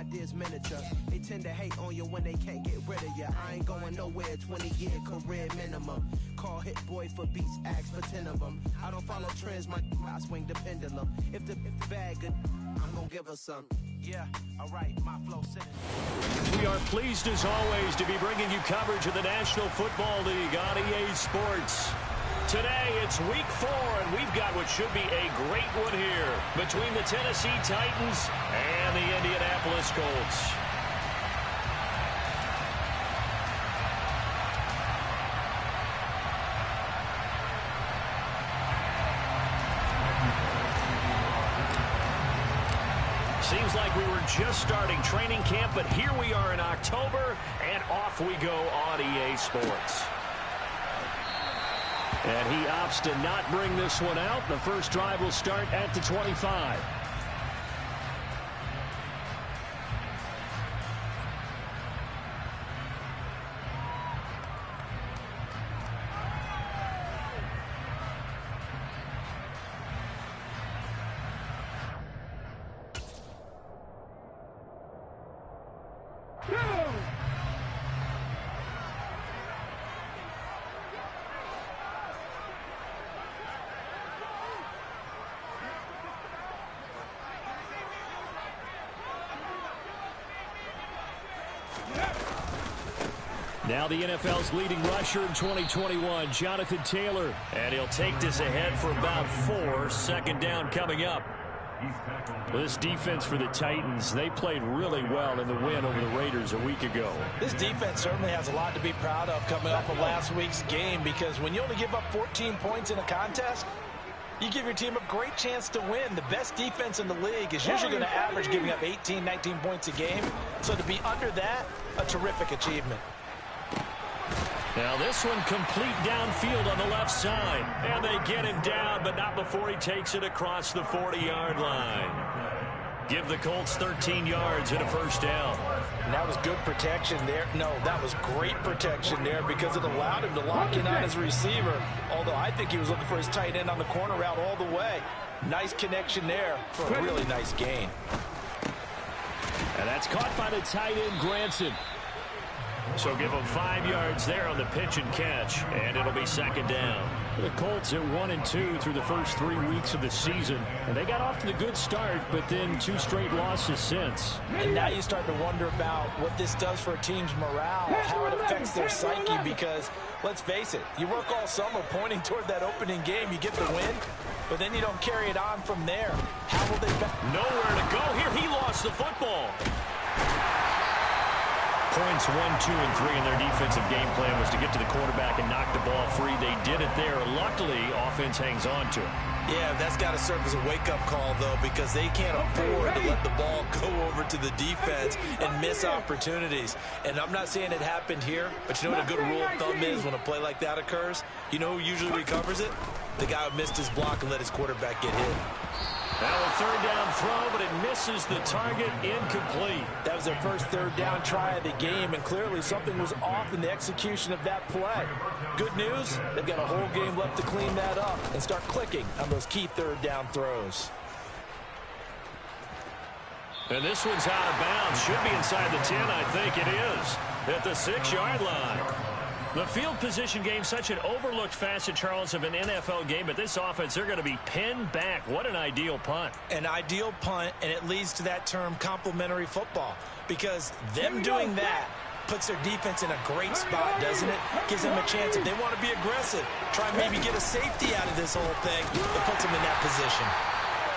ideas miniature. They tend to hate on you when they can't get rid of you. I ain't going nowhere, 20-year career minimum. Call Hit Boy for beats, ask for 10 of them. I don't follow trends, I swing the pendulum. If the bag good, I'm gonna give her some. Yeah, alright, my flow sitting. We are pleased as always to be bringing you coverage of the National Football League on EA Sports. Today it's week 4 and we've got what should be a great one here between the Tennessee Titans and the Indianapolis Colts. Seems like we were just starting training camp, but here we are in October, and off we go on EA Sports. And he opts to not bring this one out. The first drive will start at the 25. Now the NFL's leading rusher in 2021, Jonathan Taylor. And he'll take this ahead for about 4. Second down coming up. This defense for the Titans, they played really well in the win over the Raiders a week ago. This defense certainly has a lot to be proud of coming off of last week's game, because when you only give up 14 points in a contest, you give your team a great chance to win. The best defense in the league is usually going to average giving up 18, 19 points a game. So to be under that, a terrific achievement. Now this one complete downfield on the left side. And they get him down, but not before he takes it across the 40-yard line. Give the Colts 13 yards and a first down. And that was good protection there. No, that was great protection there because it allowed him to lock in on his receiver. Although I think he was looking for his tight end on the corner route all the way. Nice connection there for a really nice gain. And that's caught by the tight end, Granson. So give them 5 yards there on the pitch and catch, and it'll be second down. The Colts at 1-2 through the first 3 weeks of the season, and they got off to the good start, but then 2 straight losses since. And now you start to wonder about what this does for a team's morale, how it affects their psyche, because let's face it, you work all summer pointing toward that opening game, you get the win, but then you don't carry it on from there. How will they? Nowhere to go here. He lost the football. Points 1, 2, and 3 in their defensive game plan was to get to the quarterback and knock the ball free. They did it there. Luckily, offense hangs on to it. Yeah, that's got to serve as a wake-up call, though, because they can't afford to let the ball go over to the defense and miss opportunities. And I'm not saying it happened here, but you know what a good rule of thumb is when a play like that occurs? You know who usually recovers it? The guy who missed his block and let his quarterback get hit. Now a third down throw, but it misses the target, incomplete. That was their first third down try of the game, and clearly something was off in the execution of that play. Good news, they've got a whole game left to clean that up and start clicking on those key third down throws. And this one's out of bounds. Should be inside the 10, I think it is, at the 6-yard line. The field position game, such an overlooked facet, Charles, of an NFL game, but this offense, they're going to be pinned back. What an ideal punt. An ideal punt, and it leads to that term complementary football, because them doing that puts their defense in a great spot, doesn't it? Gives them a chance, if they want to be aggressive, try and maybe get a safety out of this whole thing. It puts them in that position.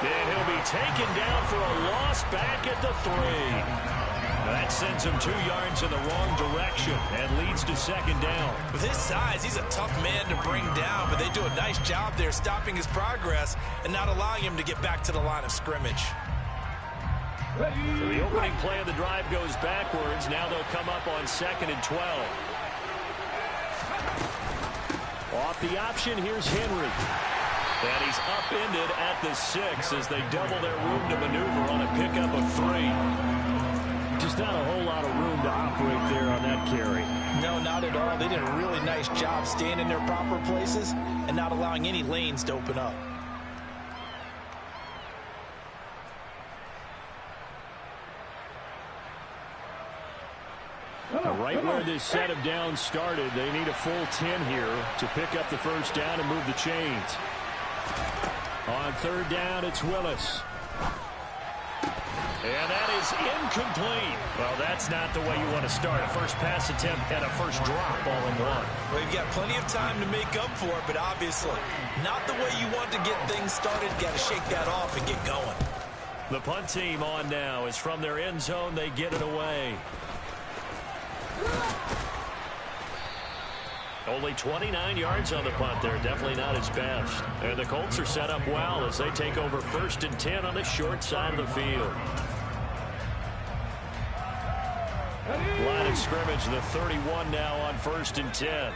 And he'll be taken down for a loss back at the 3. That sends him 2 yards in the wrong direction and leads to second down. With his size, he's a tough man to bring down, but they do a nice job there stopping his progress and not allowing him to get back to the line of scrimmage. So the opening play of the drive goes backwards. Now they'll come up on 2nd and 12. Off the option, here's Henry. And he's upended at the 6 as they double their room to maneuver on a pickup of 3. Just not a whole lot of room to operate there on that carry. No, not at all. They did a really nice job staying in their proper places and not allowing any lanes to open up. right where this set of downs started. They need a full 10 here to pick up the first down and move the chains. On third down, it's Willis. And that is incomplete. Well, that's not the way you want to start. A first pass attempt and a first drop all in one. Well, you've got plenty of time to make up for it, but obviously not the way you want to get things started. Got to shake that off and get going. The punt team on now is from their end zone. They get it away. Only 29 yards on the punt there. Definitely not his best. And the Colts are set up well as they take over 1st and 10 on the short side of the field. Line of scrimmage, the 31 now on 1st and 10.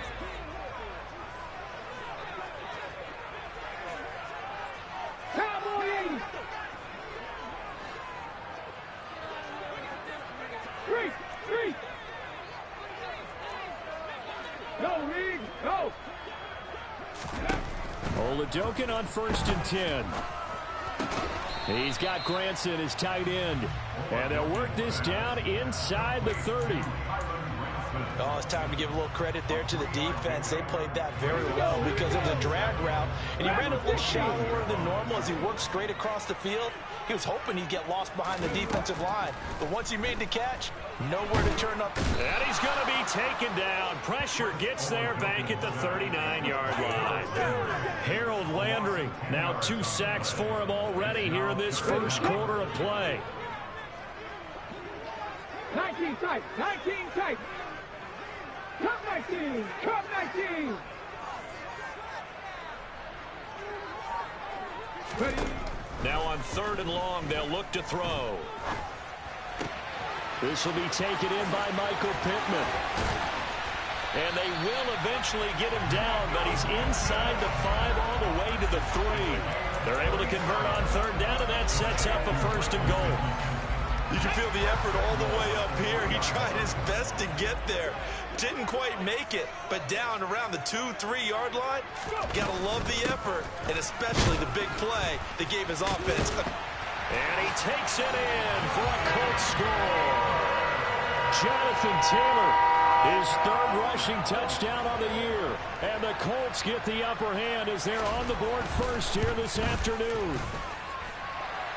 Oladokin on 1st and 10. He's got Granson as tight end. And they'll work this down inside the 30. Oh, it's time to give a little credit there to the defense. They played that very well because it was a drag route, and he ran a little shallower than normal as he worked straight across the field. He was hoping he'd get lost behind the defensive line, but once he made the catch, nowhere to turn up. And he's going to be taken down. Pressure gets there back at the 39-yard line. Harold Landry, now 2 sacks for him already here in this first quarter of play. 19 tight, 19 tight. Cup 19, Cup 19. Ready. Now on 3rd and long, they'll look to throw. This will be taken in by Michael Pittman. And they will eventually get him down, but he's inside the 5 all the way to the 3. They're able to convert on 3rd down, and that sets up a 1st and goal. You can feel the effort all the way up here. He tried his best to get there. Didn't quite make it, but down around the 2-3 yard line. Gotta love the effort, and especially the big play that gave his offense. And he takes it in for a Colts score. Jonathan Taylor, his 3rd rushing touchdown on the year. And the Colts get the upper hand as they're on the board first here this afternoon.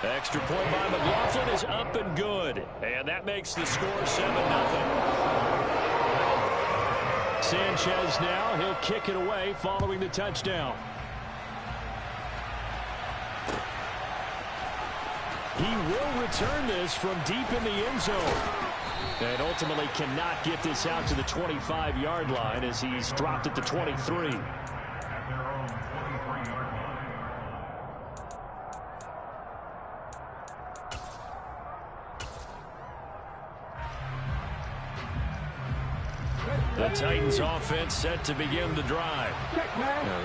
Extra point by McLaughlin is up and good. And that makes the score 7-0. Sanchez now, he'll kick it away following the touchdown. He will return this from deep in the end zone. And ultimately cannot get this out to the 25-yard line as he's dropped at the 23. The Titans offense set to begin the drive.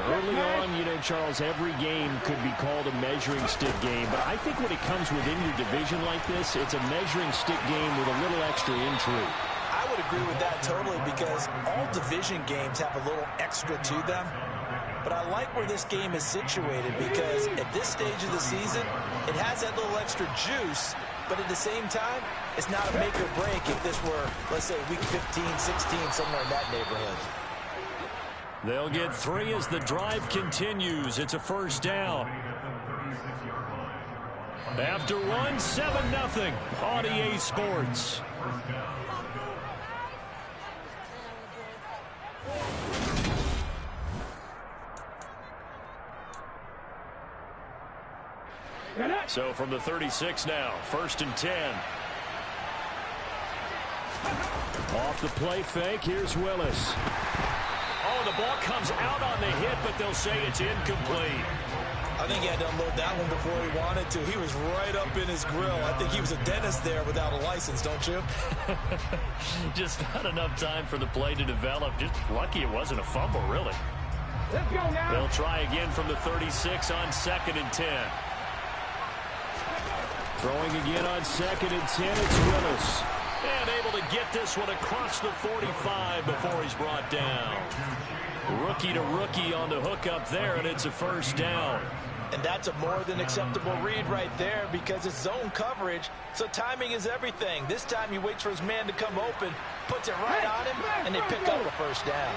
Early on, you know, Charles, every game could be called a measuring stick game, but I think when it comes within your division like this, it's a measuring stick game with a little extra intrigue. I would agree with that totally because all division games have a little extra to them. But I like where this game is situated because at this stage of the season, it has that little extra juice. But at the same time, it's not a make or break if this were, let's say, week 15, 16, somewhere in that neighborhood. They'll get 3 as the drive continues. It's a 1st down. After 1, 7-0 on EA Sports. So from the 36 now, 1st and 10. Off the play fake, here's Willis. Oh, the ball comes out on the hit, but they'll say it's incomplete. I think he had to unload that one before he wanted to. He was right up in his grill. I think he was a dentist there without a license, don't you? Just not enough time for the play to develop. Just lucky it wasn't a fumble, really. Let's go now. They'll try again from the 36 on 2nd and 10. Throwing again on 2nd and 10, it's Willis. And able to get this one across the 45 before he's brought down. Rookie to rookie on the hook up there, and it's a 1st down. And that's a more than acceptable read right there because it's zone coverage, so timing is everything. This time he waits for his man to come open, puts it right on him, and they pick up a first down.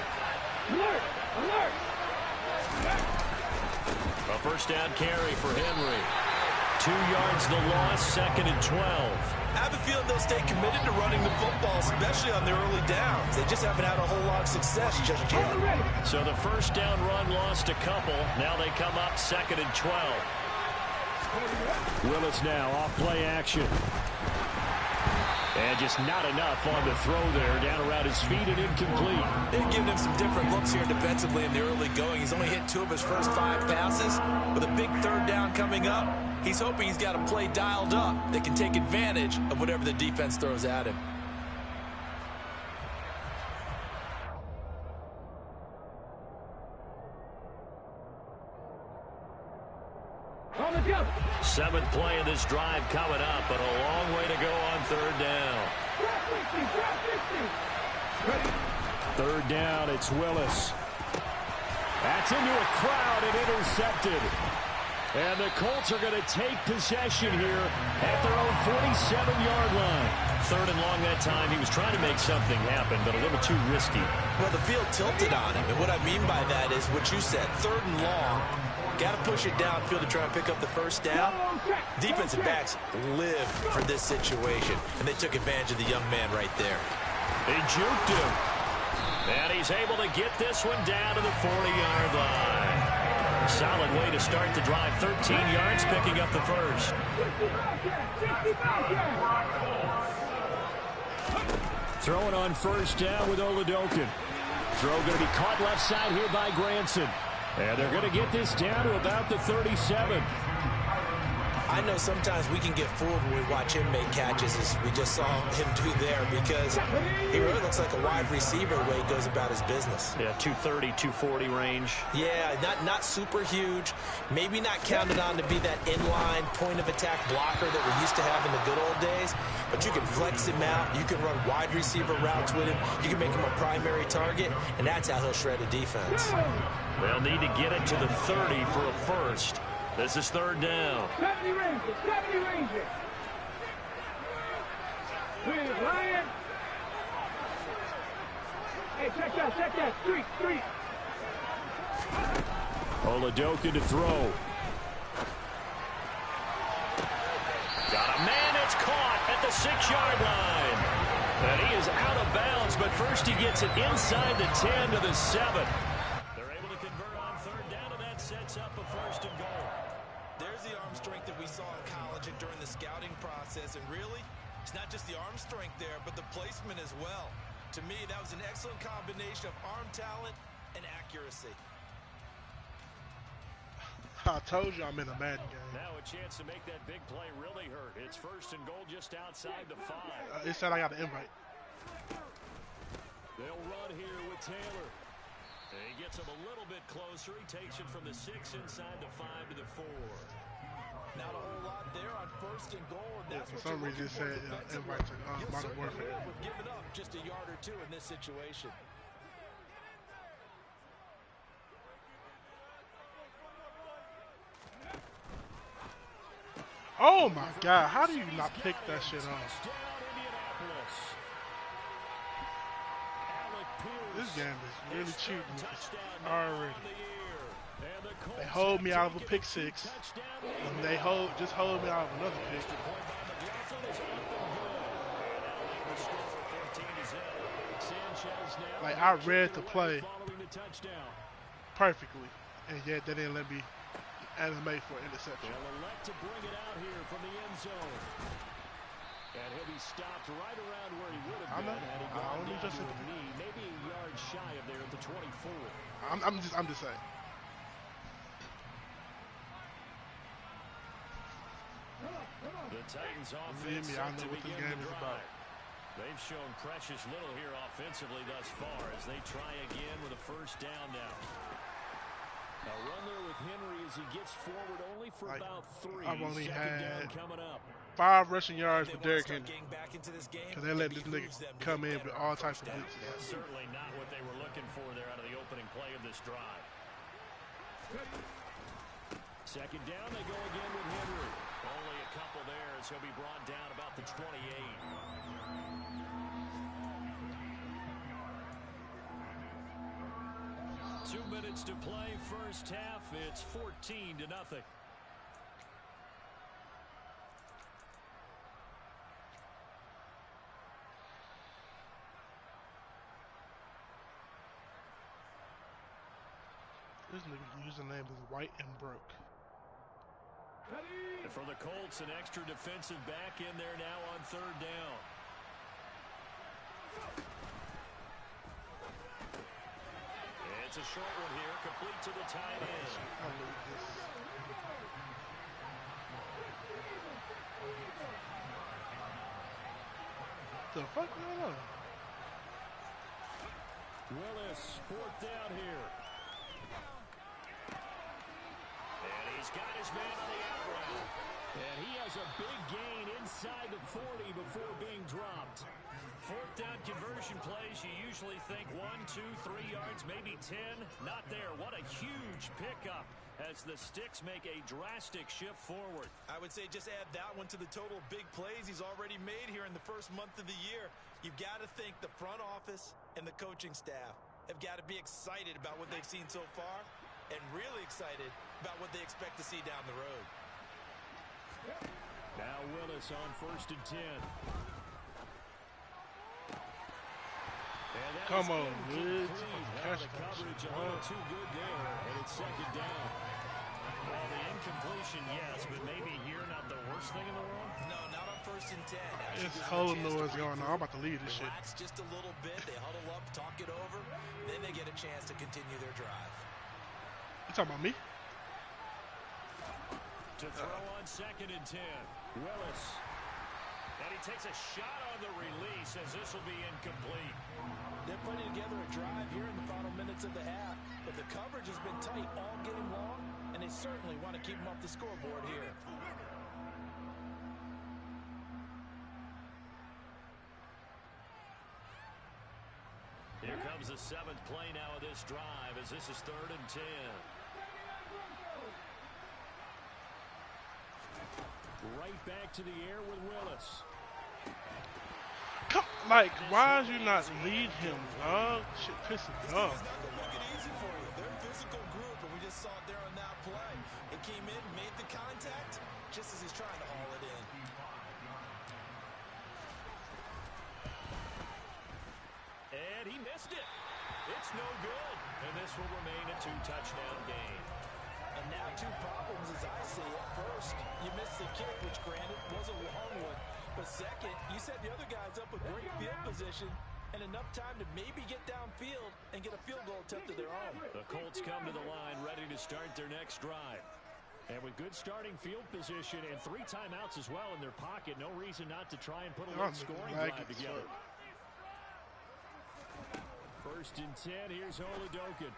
Alert! Alert! A first down carry for Henry. 2 yards the loss, 2nd and 12. I have a feeling they'll stay committed to running the football, especially on the early downs. They just haven't had a whole lot of success just yet. So the first down run lost a couple. Now they come up 2nd and 12. Willis now off play action. And just not enough on the throw there. Down around his feet and incomplete. They've given him some different looks here defensively in the early going. He's only hit 2 of his first 5 passes. With a big 3rd down coming up, he's hoping he's got a play dialed up that can take advantage of whatever the defense throws at him. On the jump. 7th play of this drive coming up, but a long way to go on 3rd down. 3rd down, it's Willis. That's into a crowd and intercepted. And the Colts are going to take possession here at their own 47-yard line. 3rd and long that time. He was trying to make something happen, but a little too risky. Well, the field tilted on him, and what I mean by that is what you said, 3rd and long. Got to push it downfield to try and pick up the first down. Defensive backs live for this situation, and they took advantage of the young man right there. They juked him. And he's able to get this one down to the 40-yard line. Solid way to start the drive. 13 yards, picking up the first. Throwing on first down with Oladokun. Throw going to be caught left side here by Granson. And they're going to get this down to about the 37. I know sometimes we can get fooled when we watch him make catches, as we just saw him do there, because he really looks like a wide receiver the way he goes about his business. Yeah, 230, 240 range. Yeah, not super huge. Maybe not counted on to be that inline point-of-attack blocker that we used to have in the good old days, but you can flex him out. You can run wide receiver routes with him. You can make him a primary target, and that's how he'll shred a defense. They'll need to get it to the 30 for a first. This is 3rd down. 70 Rangers, 70 Rangers. With Ryan. Hey, check that. Street. Oladokun to throw. Got a man, it's caught at the 6-yard line. And he is out of bounds, but first he gets it inside the 10 to the 7. They're able to convert on 3rd down, and that sets up a 1st and goal. There's the arm strength that we saw in college and during the scouting process. And really, it's not just the arm strength there, but the placement as well. To me, that was an excellent combination of arm talent and accuracy. I told you I'm in a Madden game. Now a chance to make that big play really hurt. It's 1st and goal just outside the 5. It said I got an invite. They'll run here with Taylor. He gets him a little bit closer. He takes it from the 6 inside the 5 to the 4. Not a whole lot there on 1st and goal. And that's For some reason it said invite to Modern Warfare. We've given up just a yard or 2 in this situation. Oh my God! How do you not pick that shit off? This game is really cheating already. They hold me out of a pick 6, and they just hold me out of another pick. Like, I read the play perfectly, and yet they didn't let me animate for interception. They'll elect to bring it out here from the end zone. And he'll be stopped right around where he would have been had he gone down to a knee, maybe a yard shy of there at the 24. I'm just saying. The Titans offense I know what this game is about. They've shown precious little here offensively thus far as they try again with a first down now. A run there with Henry as he gets forward only for about 3. I've only Second had down coming up. 5 rushing yards for Derrick Henry. Because they let this nigga come in with all types of blitzes. Certainly not what they were looking for there out of the opening play of this drive. Second down, they go again with Henry. Only a couple there as he'll be brought down about the 28. 2 minutes to play, first half. It's 14-0. This nigga's username is White and Broke. And for the Colts, an extra defensive back in there now on third down. It's a short one here, complete to the tight end. I lose this. The fuck going on? Willis, fourth down here. And he's got his man on the out route. And he has a big gain inside the 40 before being dropped. Fourth down conversion plays, you usually think 1, 2, 3 yards, maybe 10. Not there. What a huge pickup as the Sticks make a drastic shift forward. I would say just add that one to the total big plays he's already made here in the first month of the year. You've got to think the front office and the coaching staff have got to be excited about what they've seen so far and really excited about what they expect to see down the road. Now Willis on 1st and 10. Come on, Woods. The coverage a little too good there, and it's second down. Well, the incompletion, yes, but maybe here not the worst thing in the world? No, not on 1st and 10. It's whole noise going on. I'm about to leave this shit. Relax just a little bit. They huddle up, talk it over. Then they get a chance to continue their drive. You talking about me? To throw on 2nd and 10. Willis. And he takes a shot on the release as this will be incomplete. They're putting together a drive here in the final minutes of the half, but the coverage has been tight all game long, and they certainly want to keep them off the scoreboard here. Here comes the 7th play now of this drive as this is 3rd and 10. Right back to the air with Willis. Like, why did you not lead him, dog? Shit pissing me off. It's not going to make it easy for you. They're a physical group, and we just saw it there on that play. It came in, made the contact, just as he's trying to haul it in. And he missed it. It's no good. And this will remain a 2-touchdown game. And now 2 problems as I see it. First, you missed the kick, which granted was a long one. But second, you set the other guys up with great field position and enough time to maybe get downfield and get a field goal attempt of their own. The Colts come to the line ready to start their next drive. And with good starting field position and 3 timeouts as well in their pocket, no reason not to try and put a little scoring drive together. 1st and 10, here's Oladokin.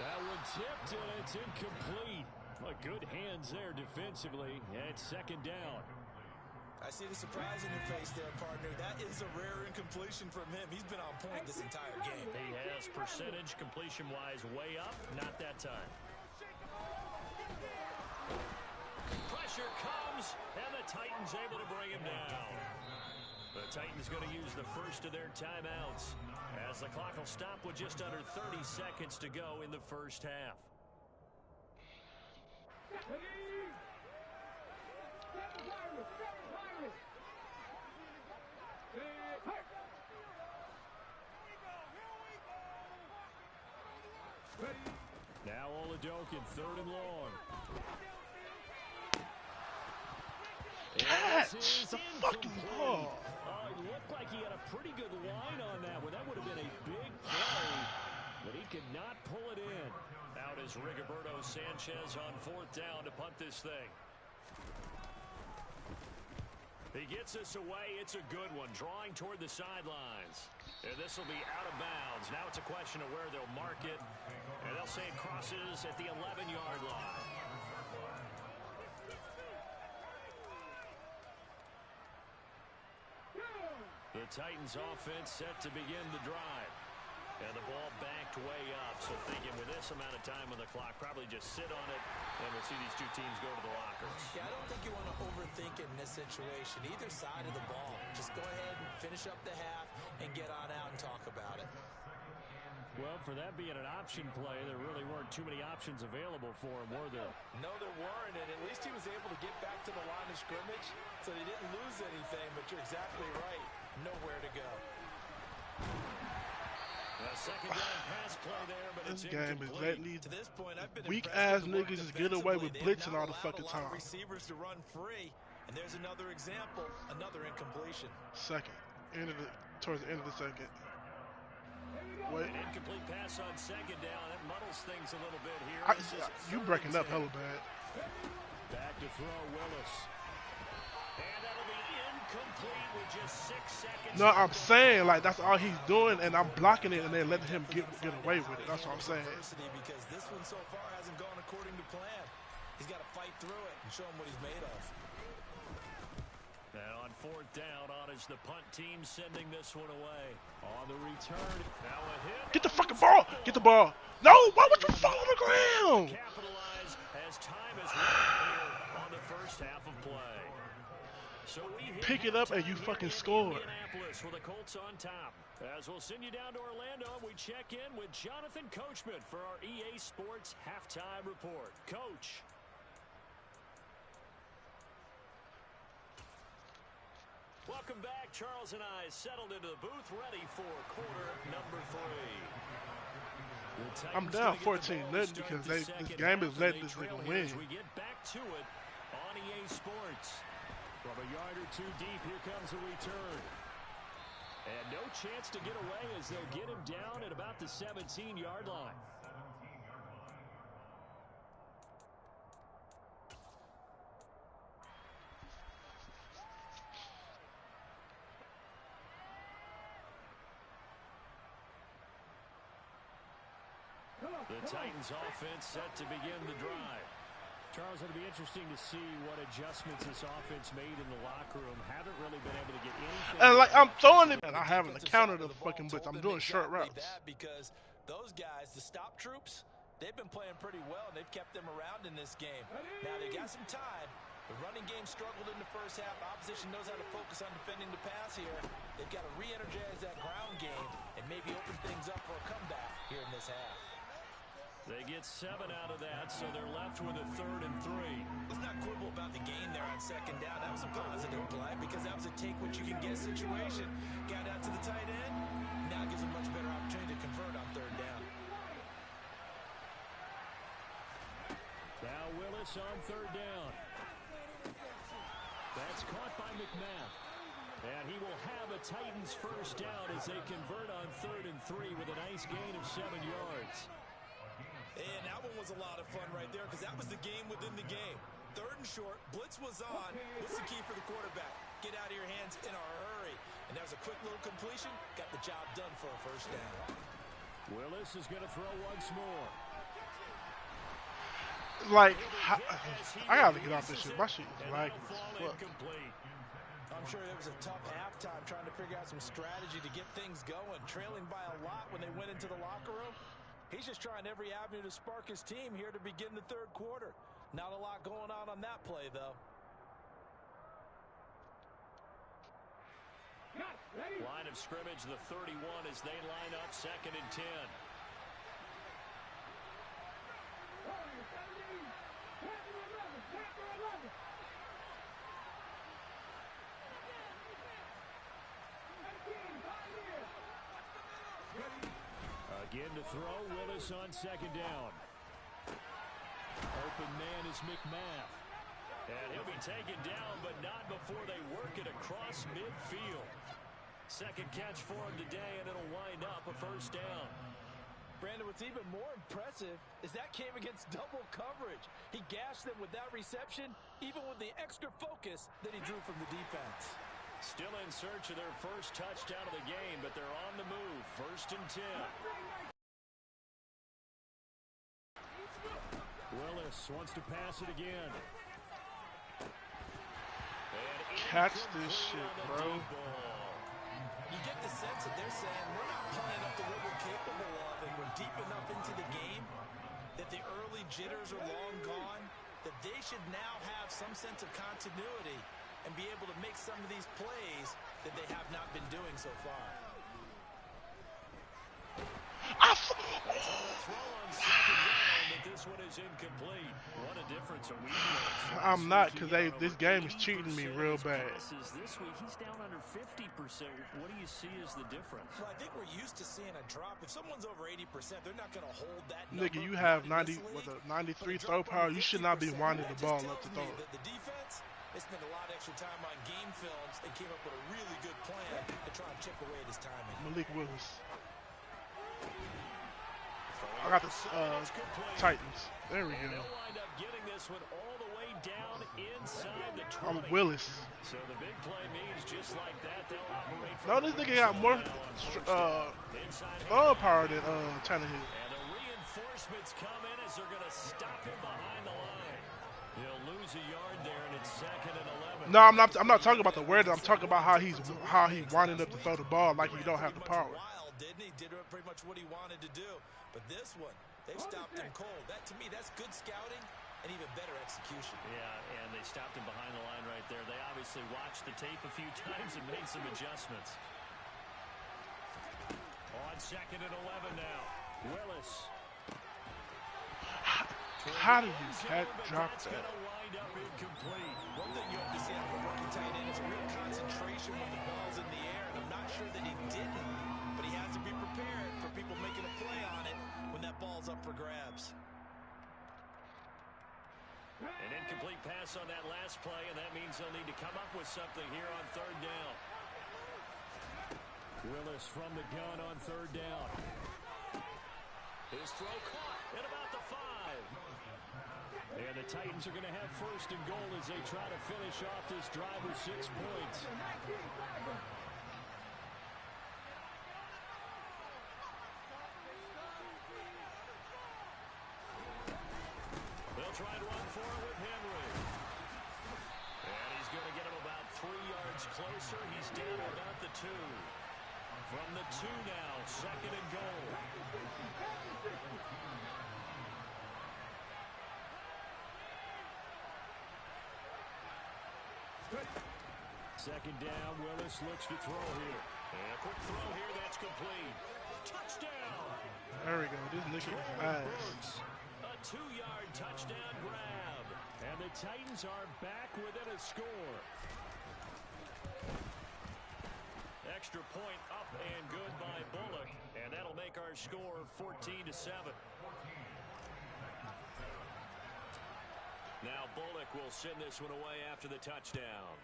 That one tipped and it's incomplete. Well, good hands there defensively, and it's 2nd down. I see the surprise in your face there, partner. That is a rare incompletion from him. He's been on point this entire game. He has percentage completion-wise way up, not that time. Pressure comes, and the Titans able to bring him down. The Titans going to use the first of their timeouts as the clock will stop with just under 30 seconds to go in the first half. Now Oladokin, 3rd and long. Catch the fucking ball. It looked like he had a pretty good line on that one. That would have been a big play, but he could not pull it in. Out is Rigoberto Sanchez on 4th down to punt this thing. He gets us away. It's a good one, drawing toward the sidelines. And this will be out of bounds. Now it's a question of where they'll mark it. And they'll say it crosses at the 11-yard line. The Titans offense set to begin the drive. And the ball backed way up. So thinking with this amount of time on the clock, probably just sit on it, and we'll see these two teams go to the lockers. Yeah, I don't think you want to overthink it in this situation. Either side of the ball. Just go ahead and finish up the half and get on out and talk about it. Well, for that being an option play, there really weren't too many options available for him, were there? No, there weren't, and at least he was able to get back to the line of scrimmage, so he didn't lose anything, but you're exactly right. Nowhere to go. A second down pass play there, but This it's game is letting these to this point, I've been weak-ass niggas just get away with blitzing all the fucking time. Receivers to run free, and there's another example, another incompletion. Second, towards the end of the second. Wait. An incomplete pass on second down. That muddles things a little bit here. You breaking up hella bad. Back to throw, Willis. And that'll be incomplete with just 6 seconds. No, I'm saying, like, that's all he's doing, and I'm blocking it, and then letting him get away with it. That's what I'm saying. Because this one so far hasn't gone according to plan. He's got to fight through it and show him what he's made of. And on fourth down, on is the punt team sending this one away. On the return, now a hit. Get the fucking ball! Get the ball! No! Why would you fall on the ground? Capitalize as time is running here on the first half of play. So we pick it up and you fucking score. Indianapolis with the Colts on top. As we'll send you down to Orlando, we check in with Jonathan Coachman for our EA Sports halftime report. Coach. Welcome back. Charles and I settled into the booth, ready for quarter number 3. I'm down 14-0 because this game is letting this nigga win. We get back to it on EA Sports. From a yard or two deep, here comes a return. And no chance to get away as they'll get him down at about the 17-yard line. The Titans offense set to begin the drive. Charles, it'll be interesting to see what adjustments this offense made in the locker room. Haven't really been able to get anything. And like I'm throwing it, and I haven't counted the fucking blitz. I'm doing short routes. Because those guys, the stop troops, they've been playing pretty well, and they've kept them around in this game. Now they got some time. The running game struggled in the first half. Opposition knows how to focus on defending the pass here. They've got to re-energize that ground game and maybe open things up for a comeback here in this half. They get 7 out of that, so they're left with a 3rd and 3. Let's not quibble about the gain there on second down. That was a positive play because that was a take-what-you-can-get situation. Got out to the tight end. Now gives a much better opportunity to convert on 3rd down. Now Willis on 3rd down. That's caught by McMath. And he will have a Titans first down as they convert on 3rd and 3 with a nice gain of 7 yards. And that one was a lot of fun right there because that was the game within the game. 3rd and short, blitz was on. What's the key for the quarterback? Get out of your hands in a hurry. And that was a quick little completion. Got the job done for a first down. Willis is going to throw once more. Like, I gotta get off this shit. My shit is like, fuck. I'm sure it was a tough halftime trying to figure out some strategy to get things going. Trailing by a lot when they went into the locker room. He's just trying every avenue to spark his team here to begin the 3rd quarter. Not a lot going on that play, though. Line of scrimmage, the 31 as they line up 2nd and 10. Again to throw, Willis on 2nd down. Open man is McMath. And he'll be taken down, but not before they work it across midfield. 2nd catch for him today, and it'll wind up a first down. Brandon, what's even more impressive is that came against double coverage. He gashed them with that reception, even with the extra focus that he drew from the defense. Still in search of their first touchdown of the game, but they're on the move. 1st and 10. Willis wants to pass it again. Catch this shit, bro. You get the sense that they're saying we're not playing up to what we're capable of, and we're deep enough into the game that the early jitters are long gone, that they should now have some sense of continuity and be able to make some of these plays that they have not been doing so far. This one is incomplete. What a difference a week makes. I'm not, because this game is cheating me real bad. This week he's down under 50%. What do you see as the difference? Well, I think we're used to seeing a drop. If someone's over 80%, they're not going to hold that Nigga, you have 93 throw power. You should not be winding the ball up to throw it. The defense, they spent a lot of extra time on game films and came up with a really good plan to try and chip away at his timing. Malik Willis. I got the Titans. There we go. I'm Willis. So the big play means just like that, they'll operate from no, this nigga got more throw power than Tannehill. And the reinforcements come in as they're going to stop him behind the line. He'll lose a yard there, and it's 2nd and 11. No, I'm not talking about the weather. I'm talking about how he winding up to throw the ball like he don't have the power. Didn't he? Did pretty much what he wanted to do. But this one, they've stopped him cold. That, to me, that's good scouting and even better execution. Yeah, and they stopped him behind the line right there. They obviously watched the tape a few times and made some adjustments. On 2nd and 11 now. Willis. How did you drop that? Wind up incomplete. One thing you have to see out of a rookie tight end is a real concentration when the ball's in the air, and I'm not sure that he didn't, but he has to be prepared for people making a play on it when that ball's up for grabs. An incomplete pass on that last play, and that means they'll need to come up with something here on 3rd down. Willis from the gun on 3rd down. His throw caught at about the 5. And the Titans are going to have 1st and goal as they try to finish off this drive with 6 points. They'll try and run for it with Henry. And he's going to get him about 3 yards closer. He's down about the 2. From the 2 now, 2nd and goal. Second down, Willis looks to throw here. And a quick throw here, that's complete. Touchdown! There we go. This nigga is ass. A 2-yard touchdown grab. And the Titans are back within a score. Extra point up and good by Bullock. And that'll make our score 14-7. Now Bullock will send this one away after the touchdown.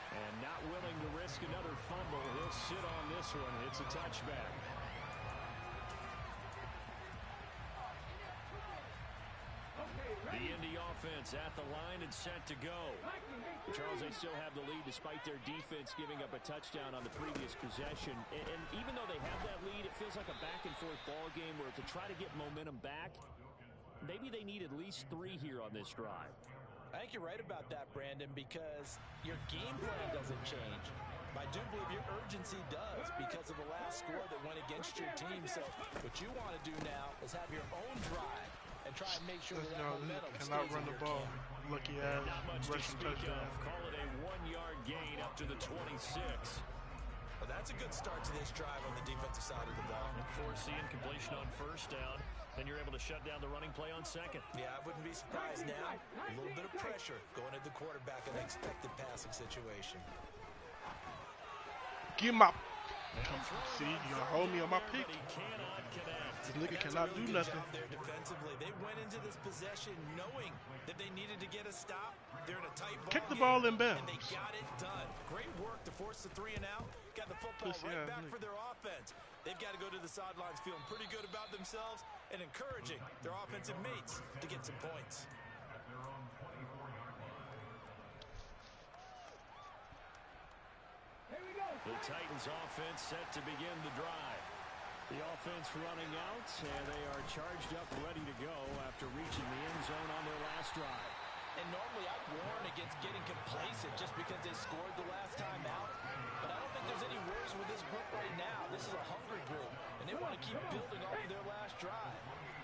And not willing to risk another fumble, he'll sit on this one. It's a touchback. The Indy offense at the line and set to go. Charles, they still have the lead despite their defense giving up a touchdown on the previous possession. And even though they have that lead, it feels like a back-and-forth ball game where to try to get momentum back, maybe they need at least 3 here on this drive. I think you're right about that, Brandon, because your game plan doesn't change. I do believe your urgency does because of the last score that went against your team. So what you want to do now is have your own drive and try and make sure that momentum cannot stays run in the your ball. camp. Lucky ass rushing touchdown. Call it a 1-yard gain up to the 26. Well, that's a good start to this drive on the defensive side of the ball. Forcing completion on 1st down. Then you're able to shut down the running play on 2nd. Yeah, I wouldn't be surprised now. A little bit of pressure going at the quarterback in an expected passing situation. Give my... See, you gonna hold me on my pick. This nigga cannot do nothing. There defensively. They went into this possession knowing that they needed to get a stop. They're in a tight ball Kick the game, ball in bounds. and they got it done. Great work to force the 3 and out. Got the football right back for their offense. They've got to go to the sidelines feeling pretty good about themselves and encouraging their offensive mates to get some points. The Titans offense set to begin the drive. The offense running out, and they are charged up ready to go after reaching the end zone on their last drive. And normally I'd warn against getting complacent just because they scored the last time out. But I don't think there's any worries with this group right now. This is a hungry group, and they want to keep building off of their last drive.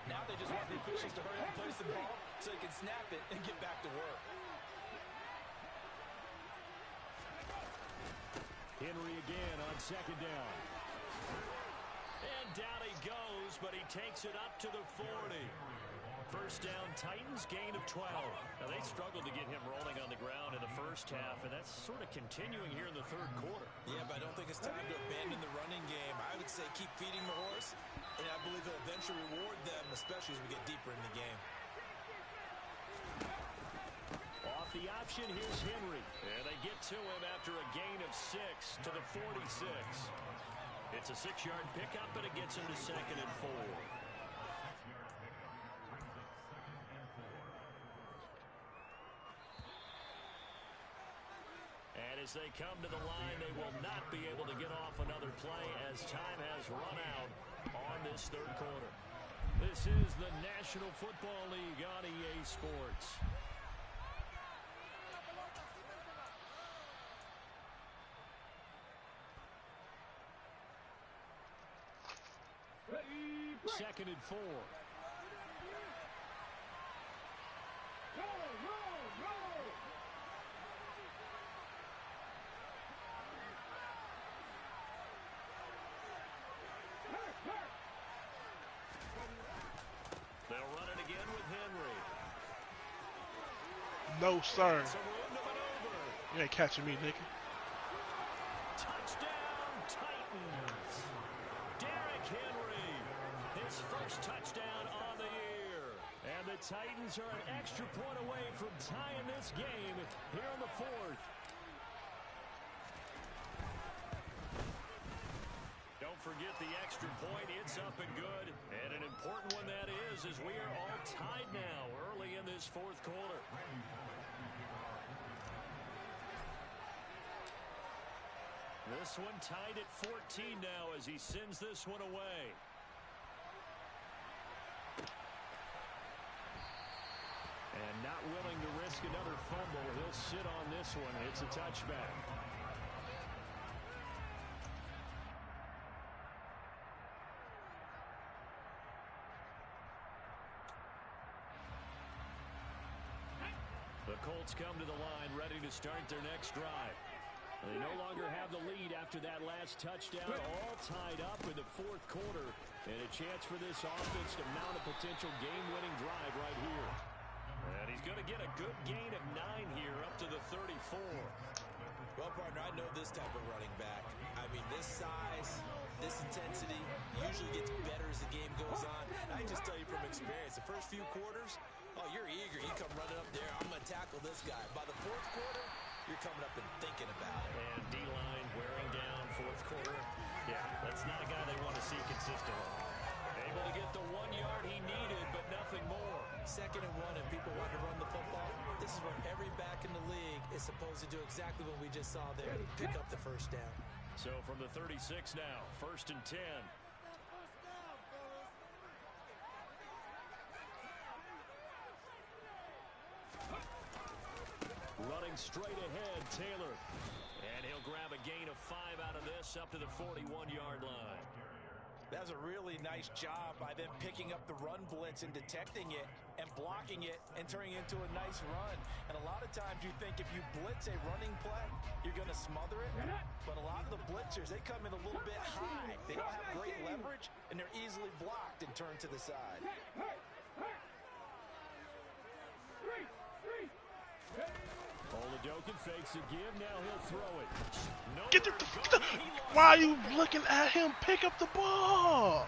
Now they just want the officials to hurry up and place the ball so they can snap it and get back to work. Henry again on second down. And down he goes, but he takes it up to the 40. First down, Titans, gain of 12. Now, they struggled to get him rolling on the ground in the first half, and that's sort of continuing here in the third quarter. Yeah, but I don't think it's time to abandon the running game. I would say keep feeding the horse, and I believe he'll eventually reward them, especially as we get deeper in the game. Off the option, here's Henry. And they get to him after a gain of 6 to the 46. It's a 6-yard pickup, and it gets him to 2nd and 4. And as they come to the line, they will not be able to get off another play as time has run out on this third quarter. This is the National Football League on EA Sports. Second and 4. They'll run it again with Henry. No, sir. You ain't catching me, nigga. Touchdown, Titans. Derrick Henry, his first touchdown on the year. And the Titans are an extra point away from tying this game here in the fourth. Don't forget the extra point. It's up and good. And an important one that is, as we are all tied now early in this fourth quarter. This one tied at 14 now as he sends this one away. And not willing to risk another fumble. He'll sit on this one. It's a touchback. The Colts come to the line ready to start their next drive. They no longer have the lead after that last touchdown, all tied up in the fourth quarter. And a chance for this offense to mount a potential game-winning drive right here. And he's going to get a good gain of 9 here up to the 34. Well, partner, I know this type of running back. I mean, this size, this intensity usually gets better as the game goes on. And I just tell you from experience, the first few quarters, oh, you're eager. You come running up there. I'm going to tackle this guy. By the fourth quarter, you're coming up and thinking about it. And D-line wearing down fourth quarter. Yeah, that's not a guy they want to see consistently. Able to get the 1 yard he needed, but nothing more. 2nd and 1, and people want to run the football. This is where every back in the league is supposed to do exactly what we just saw there. Pick up the first down. So from the 36 now, 1st and 10. Running straight ahead, Taylor. And he'll grab a gain of 5 out of this up to the 41-yard line. That's a really nice job by them picking up the run blitz and detecting it and blocking it and turning it into a nice run. And a lot of times you think if you blitz a running play, you're going to smother it. But a lot of the blitzers, they come in a little bit high. They don't have great leverage, and they're easily blocked and turned to the side. Oladokin fakes a give. Now he'll throw it. Why are you looking at him? Pick up the ball.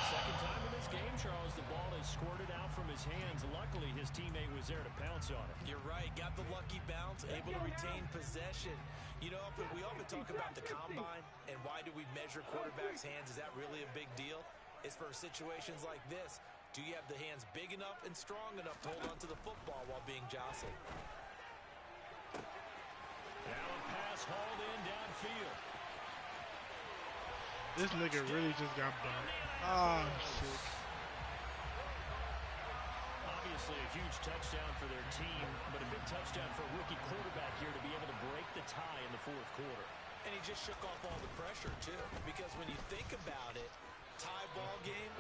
Second time in this game, Charles, the ball is squirted out from his hands. Luckily, his teammate was there to pounce on it. You're right. Got the lucky bounce, able to retain possession. You know, we often talk about the combine and why do we measure quarterbacks' hands? Is that really a big deal? It's for situations like this. Do you have the hands big enough and strong enough to hold on to the football while being jostled? Now a pass hauled in downfield. This nigga really just got bumped. Oh, shit. Bobby Obviously a huge touchdown for their team, but a big touchdown for a rookie quarterback here to be able to break the tie in the fourth quarter. And he just shook off all the pressure, too, because when you think about it, tie ball game,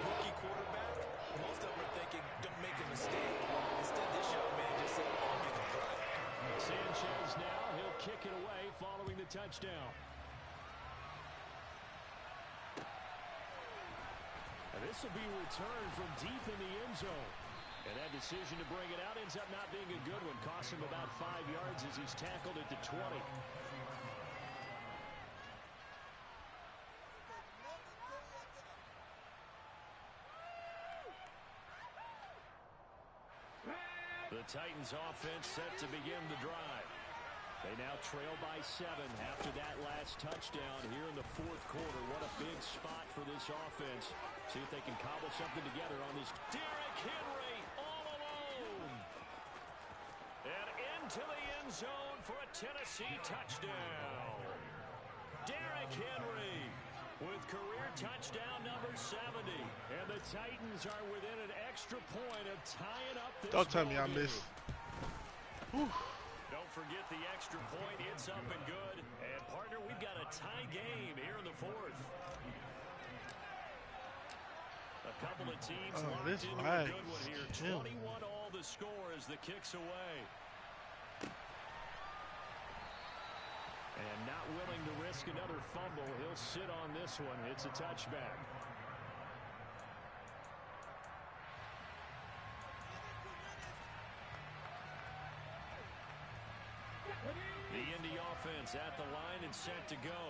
rookie quarterback, most of them are thinking, don't make a mistake. Instead, this young man just said, I'll make a play. Sanchez now, he'll kick it away following the touchdown. And this will be returned from deep in the end zone. And that decision to bring it out ends up not being a good one. Cost him about 5 yards as he's tackled at the 20. The Titans offense set to begin the drive. They now trail by 7 after that last touchdown here in the fourth quarter. What a big spot for this offense. See if they can cobble something together on this. Derrick Henry all alone. And into the end zone for a Tennessee touchdown. Derrick Henry with career touchdown number 70. And the Titans are within an extra point of tying up this. Don't tell me I missed. Whew. Don't forget the extra point. It's up and good. And, partner, we've got a tie game here in the fourth. A couple of teams locked into a good one here. 21 all the score as the kick's away. And not willing to risk another fumble. He'll sit on this one. It's a touchback. The Indy offense at the line and set to go.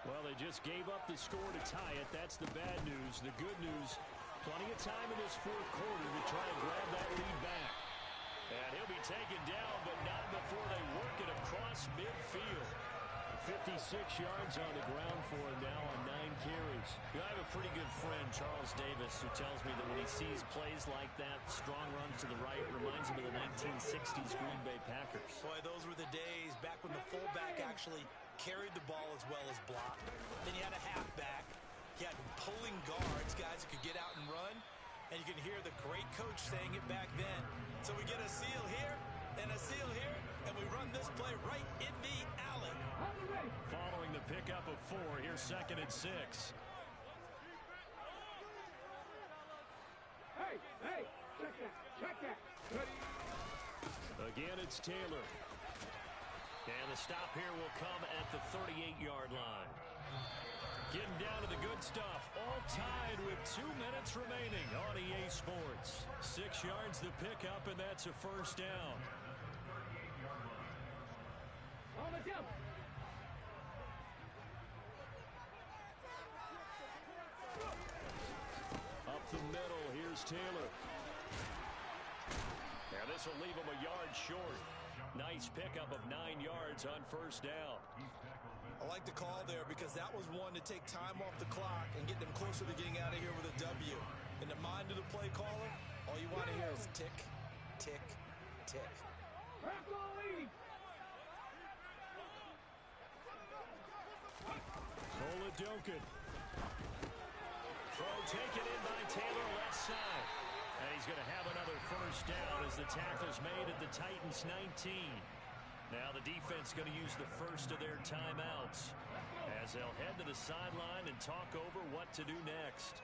Well, they just gave up the score to tie it. That's the bad news. The good news, plenty of time in this fourth quarter to try and grab that lead back. And he'll be taken down, but not before they work it across midfield. 56 yards on the ground for him now on 9 carries. I have a pretty good friend, Charles Davis, who tells me that when he sees plays like that, strong runs to the right, reminds him of the 1960s Green Bay Packers. Boy, those were the days back when the fullback actually carried the ball as well as blocked. Then you had a halfback. You had pulling guards, guys who could get out and run. And you can hear the great coach saying it back then. So we get a seal here and a seal here, and we run this play right in the alley. Following the pickup of 4, here's 2nd and 6. Hey, check that. Again, it's Taylor. And the stop here will come at the 38-yard line. Getting down to the good stuff. All tied with 2 minutes remaining on EA Sports. 6 yards the pickup, and that's a first down. On the jump. Up the middle, here's Taylor. Now this will leave him a yard short. Nice pickup of 9 yards on first down. I like the call there because that was one to take time off the clock and get them closer to getting out of here with a W. In the mind of the play caller, all you want to hear is tick, tick, tick. Oladokun. Throw taken in by Taylor left side. And he's going to have another first down as the tackle's made at the Titans 19. Now the defense going to use the first of their timeouts as they'll head to the sideline and talk over what to do next.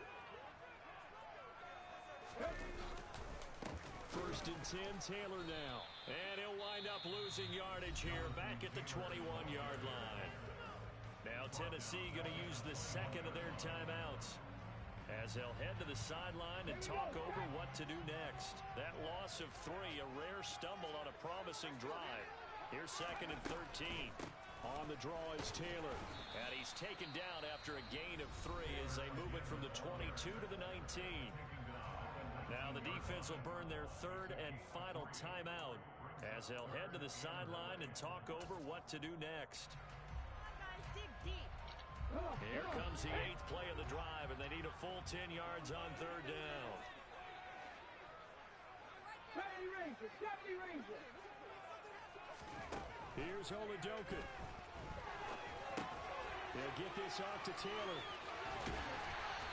First and 10, Taylor now. And he'll wind up losing yardage here back at the 21-yard line. Now Tennessee going to use the second of their timeouts as they'll head to the sideline and talk over what to do next. That loss of 3, a rare stumble on a promising drive. Here's 2nd and 13. On the draw is Taylor. And he's taken down after a gain of 3 as they move it from the 22 to the 19. Now the defense will burn their 3rd and final timeout as they'll head to the sideline and talk over what to do next. Here comes the 8th play of the drive, and they need a full 10 yards on 3rd down. 70 Ranger. Here's Oladokun. They'll get this off to Taylor.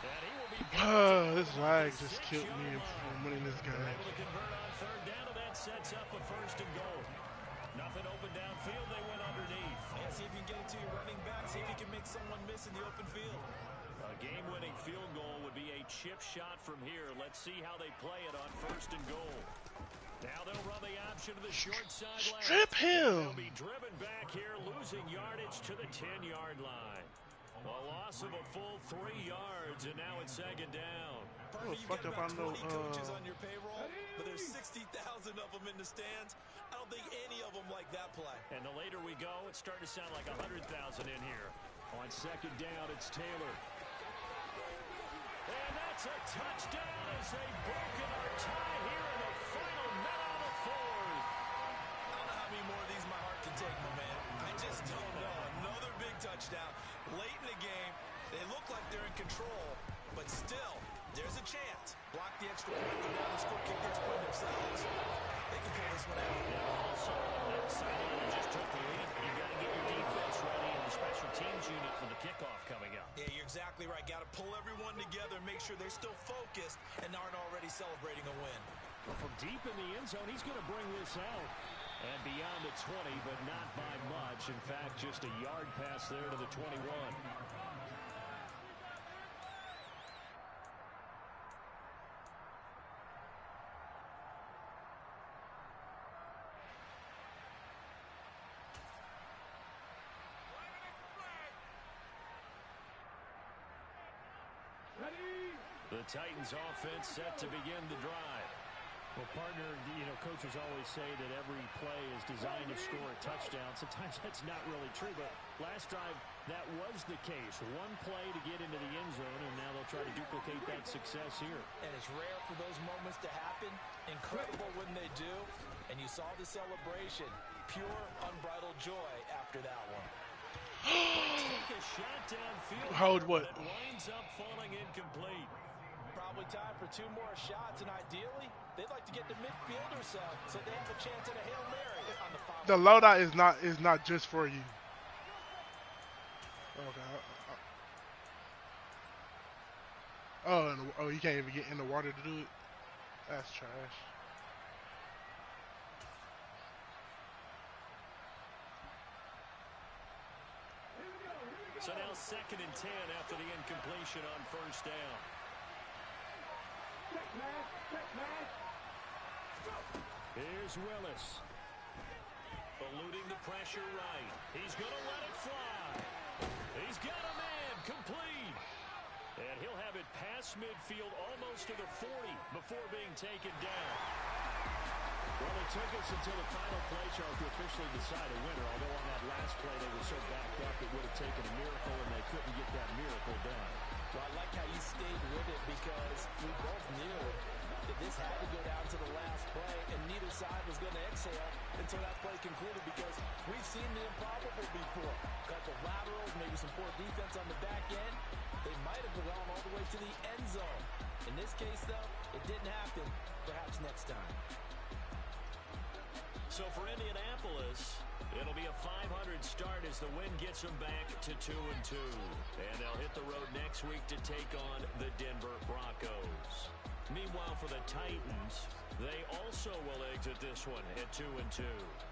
And he will be This lag just killed me from winning this game. able to convert on third down, and that sets up a first and goal. Nothing open downfield. They went underneath. Yeah, see if you can get it to your running back. See if you can make someone miss in the open field. A game-winning field goal would be a chip shot from here. Let's see how they play it on first and goal. Now they'll run the option to the short sideline. Strip him! They'll be driven back here, losing yardage to the 10-yard line. A loss of a full 3 yards, and now it's second down. Oh, fuck up, I know. Coaches on your payroll, but there's 60,000 of them in the stands. I don't think any of them like that play. And the later we go, it's starting to sound like 100,000 in here. On second down, it's Taylor. And that's a touchdown as they've broken our tie here in the final minute of the fourth. I don't know how many more of these my heart can take, my man. I just don't know. Another big touchdown. Late in the game, they look like they're in control, but still, there's a chance. Block the extra point, go down and score, kick the extra point themselves. They can pull this one out. Yeah, also, that sideline that just took the lead, you got to get your defense ready and the special teams unit for the kickoff coming up. Yeah, you're exactly right. Got to pull everyone together, make sure they're still focused and aren't already celebrating a win. Well, from deep in the end zone, he's going to bring this out. And beyond the 20, but not by much. In fact, just a yard pass there to the 21. The Titans offense set to begin the drive. Well, partner, coaches always say that every play is designed to score a touchdown. Sometimes that's not really true, but last drive, that was the case. One play to get into the end zone, and now they'll try to duplicate that success here. And it's rare for those moments to happen. Incredible when they do. And you saw the celebration. Pure, unbridled joy after that one. Take a shot downfield. Hold what? That winds up falling incomplete. Probably time for 2 more shots, and ideally, they'd like to get the midfield or so they have a chance at a Hail Mary on the final. The loadout is not just for you. Okay. Oh, you can't even get in the water to do it? That's trash. So now 2nd and 10 after the incompletion on first down. Here's Willis. Eluding the pressure right. He's going to let it fly. He's got a man complete. And he'll have it past midfield almost to the 40 before being taken down. Well, it took us until the final play, Charles, to officially decide a winner. Although on that last play they were so backed up it would have taken a miracle, and they couldn't get that miracle done. Well, I like how you stayed with it because we both knew that this had to go down to the last play, and neither side was going to exhale until that play concluded because we've seen the improbable before. A couple laterals, maybe some poor defense on the back end. They might have gone all the way to the end zone. In this case, though, it didn't happen. Perhaps next time. So for Indianapolis, it'll be a 500 start as the win gets them back to 2-2. And they'll hit the road next week to take on the Denver Broncos. Meanwhile, for the Titans, they also will exit this one at 2-2.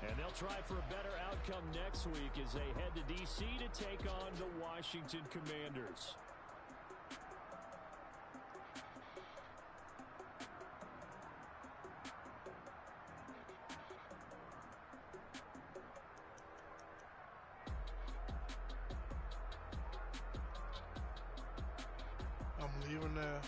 And they'll try for a better outcome next week as they head to D.C. to take on the Washington Commanders. I'm leaving now.